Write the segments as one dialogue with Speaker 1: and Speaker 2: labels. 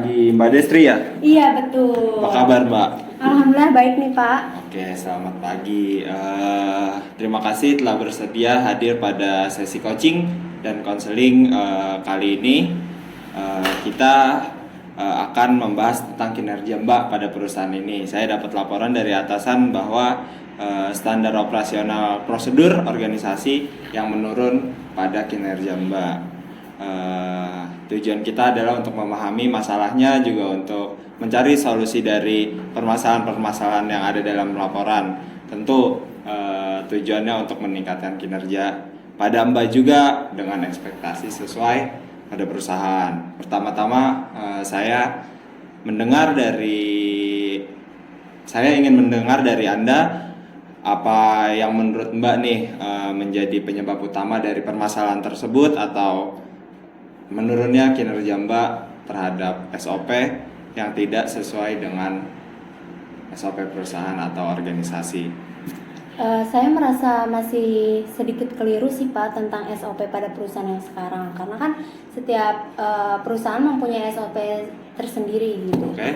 Speaker 1: pagi Mbak Destri ya?
Speaker 2: Iya betul.
Speaker 1: Apa kabar Mbak?
Speaker 2: Alhamdulillah baik nih Pak.
Speaker 1: Oke, selamat pagi. Terima kasih telah bersedia hadir pada sesi coaching dan konseling kali ini. Kita akan membahas tentang kinerja Mbak pada perusahaan ini. Saya dapat laporan dari atasan bahwa standar operasional prosedur organisasi yang menurun pada kinerja Mbak. Tujuan kita adalah untuk memahami masalahnya, juga untuk mencari solusi dari permasalahan-permasalahan yang ada dalam laporan. Tentu tujuannya untuk meningkatkan kinerja pada Mbak juga dengan ekspektasi sesuai pada perusahaan. Pertama-tama saya ingin mendengar dari Anda apa yang menurut Mbak nih menjadi penyebab utama dari permasalahan tersebut, atau menurunnya kinerja Mbak terhadap SOP yang tidak sesuai dengan SOP perusahaan atau organisasi.
Speaker 2: Saya merasa masih sedikit keliru sih Pak tentang SOP pada perusahaan yang sekarang, karena kan setiap perusahaan mempunyai SOP tersendiri gitu.
Speaker 1: Oke.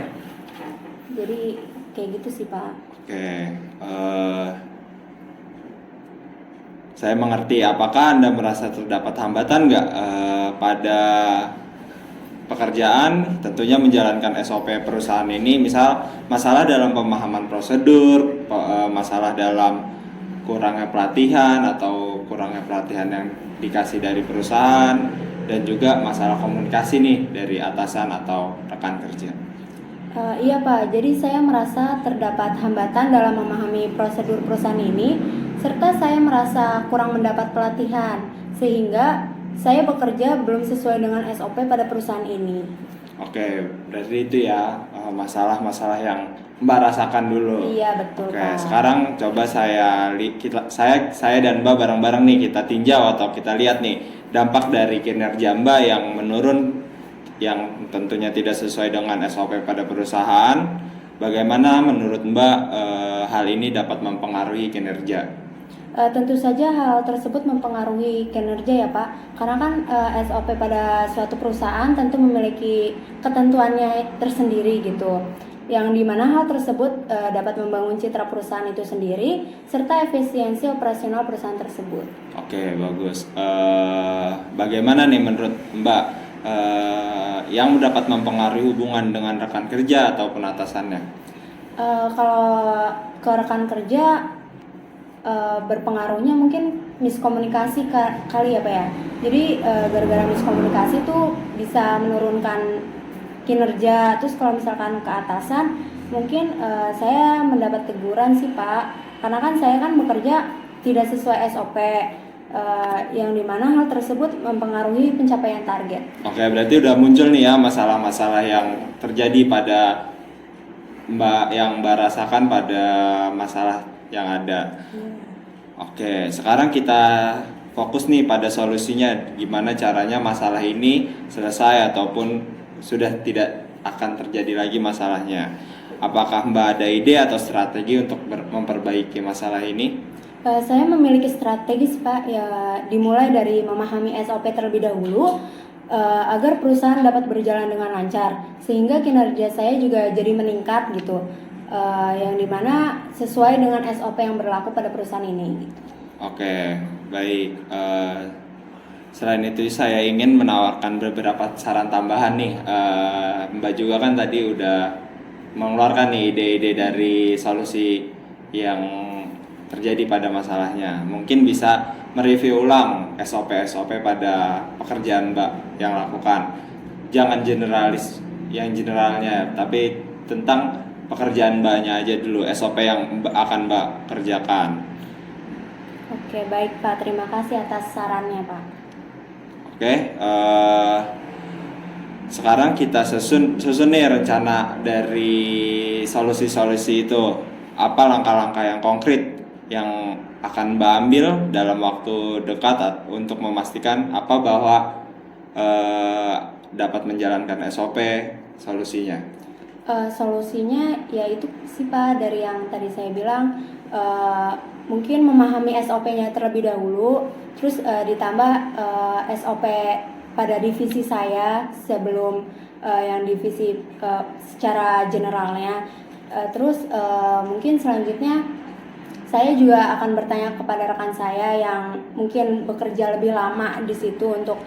Speaker 2: Jadi kayak gitu sih Pak.
Speaker 1: Oke. Saya mengerti. Apakah Anda merasa terdapat hambatan nggak pada pekerjaan, tentunya menjalankan SOP perusahaan ini, misal masalah dalam pemahaman prosedur, masalah dalam kurangnya pelatihan atau kurangnya pelatihan yang dikasih dari perusahaan, dan juga masalah komunikasi nih dari atasan atau rekan kerja?
Speaker 2: Iya Pak, jadi saya merasa terdapat hambatan dalam memahami prosedur perusahaan ini, serta saya merasa kurang mendapat pelatihan, sehingga saya bekerja belum sesuai dengan SOP pada perusahaan ini.
Speaker 1: Oke, berarti itu ya masalah-masalah yang Mbak rasakan dulu.
Speaker 2: Iya betul
Speaker 1: Oke,
Speaker 2: Pak.
Speaker 1: sekarang coba saya dan Mbak bareng-bareng nih kita tinjau atau kita lihat nih dampak dari kinerja Mbak yang menurun, yang tentunya tidak sesuai dengan SOP pada perusahaan. Bagaimana menurut Mbak hal ini dapat mempengaruhi kinerja?
Speaker 2: Tentu saja hal tersebut mempengaruhi kinerja ya Pak, karena kan SOP pada suatu perusahaan tentu memiliki ketentuannya tersendiri gitu, yang dimana hal tersebut dapat membangun citra perusahaan itu sendiri serta efisiensi operasional perusahaan tersebut.
Speaker 1: Oke, bagus. Bagaimana nih menurut Mbak yang dapat mempengaruhi hubungan dengan rekan kerja ataupun atasannya?
Speaker 2: Kalau ke rekan kerja, berpengaruhnya mungkin miskomunikasi kali ya Pak ya. Jadi gara-gara miskomunikasi tuh bisa menurunkan kinerja. Terus kalau misalkan ke atasan, mungkin saya mendapat teguran sih Pak, karena kan saya kan bekerja tidak sesuai SOP, yang dimana hal tersebut mempengaruhi pencapaian target.
Speaker 1: Oke, berarti udah muncul nih ya masalah-masalah yang terjadi pada Mbak rasakan pada masalah yang ada. Oke, sekarang kita fokus nih pada solusinya. Gimana caranya masalah ini selesai ataupun sudah tidak akan terjadi lagi masalahnya. Apakah Mbak ada ide atau strategi untuk memperbaiki masalah ini?
Speaker 2: Saya memiliki strategi Pak, ya dimulai dari memahami SOP terlebih dahulu agar perusahaan dapat berjalan dengan lancar, sehingga kinerja saya juga jadi meningkat gitu. Yang dimana sesuai dengan SOP yang berlaku pada perusahaan ini.
Speaker 1: Oke, baik. Selain itu saya ingin menawarkan beberapa saran tambahan nih. Mbak juga kan tadi udah mengeluarkan nih ide-ide dari solusi yang terjadi pada masalahnya. Mungkin bisa mereview ulang SOP pada pekerjaan Mbak yang lakukan. Jangan generalis yang generalnya, tapi tentang pekerjaan Mbaknya aja dulu, SOP yang akan Mbak kerjakan.
Speaker 2: Oke, baik Pak. Terima kasih atas sarannya Pak.
Speaker 1: Oke, sekarang kita susun nih rencana dari solusi-solusi itu. Apa langkah-langkah yang konkret yang akan Mbak ambil dalam waktu dekat untuk memastikan bahwa dapat menjalankan SOP solusinya?
Speaker 2: Solusinya yaitu sih Pak, dari yang tadi saya bilang, mungkin memahami SOP-nya terlebih dahulu, terus ditambah SOP pada divisi saya sebelum yang divisi secara generalnya. Terus mungkin selanjutnya saya juga akan bertanya kepada rekan saya yang mungkin bekerja lebih lama di situ untuk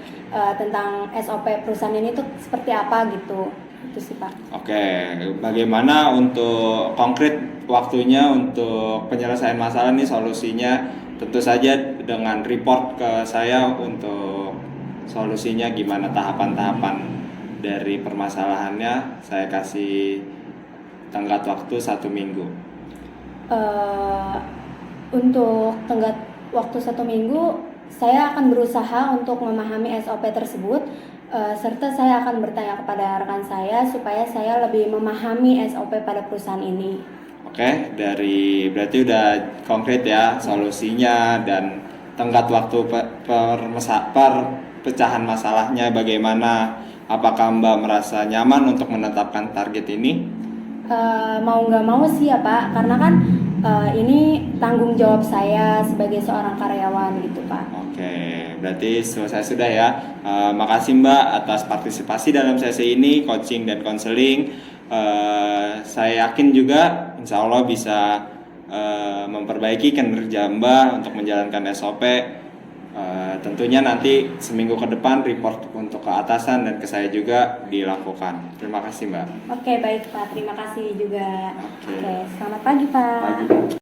Speaker 2: tentang SOP perusahaan ini tuh seperti apa gitu. Itu sih Pak.
Speaker 1: Oke, bagaimana untuk konkret waktunya untuk penyelesaian masalah nih, solusinya tentu saja dengan report ke saya untuk solusinya gimana, tahapan-tahapan dari permasalahannya. Saya kasih tenggat waktu 1 minggu.
Speaker 2: Untuk tenggat waktu 1 minggu, saya akan berusaha untuk memahami SOP tersebut, serta saya akan bertanya kepada rekan saya supaya saya lebih memahami SOP pada perusahaan ini.
Speaker 1: Oke, berarti udah konkret ya solusinya dan tenggat waktu pecahan masalahnya bagaimana. Apakah Mbak merasa nyaman untuk menetapkan target ini?
Speaker 2: Mau nggak mau sih ya Pak, karena kan ini tanggung jawab saya sebagai seorang karyawan gitu Pak.
Speaker 1: Oke, berarti selesai sudah ya. Makasih Mbak atas partisipasi dalam sesi ini, coaching dan konseling. Saya yakin juga insya Allah bisa memperbaiki kinerja Mbak untuk menjalankan SOP. Tentunya nanti seminggu ke depan report untuk ke atasan dan ke saya juga dilakukan. Terima kasih Mbak.
Speaker 2: Oke baik Pak, terima kasih juga.
Speaker 1: Oke.
Speaker 2: Oke, selamat pagi Pak.
Speaker 1: Pagi.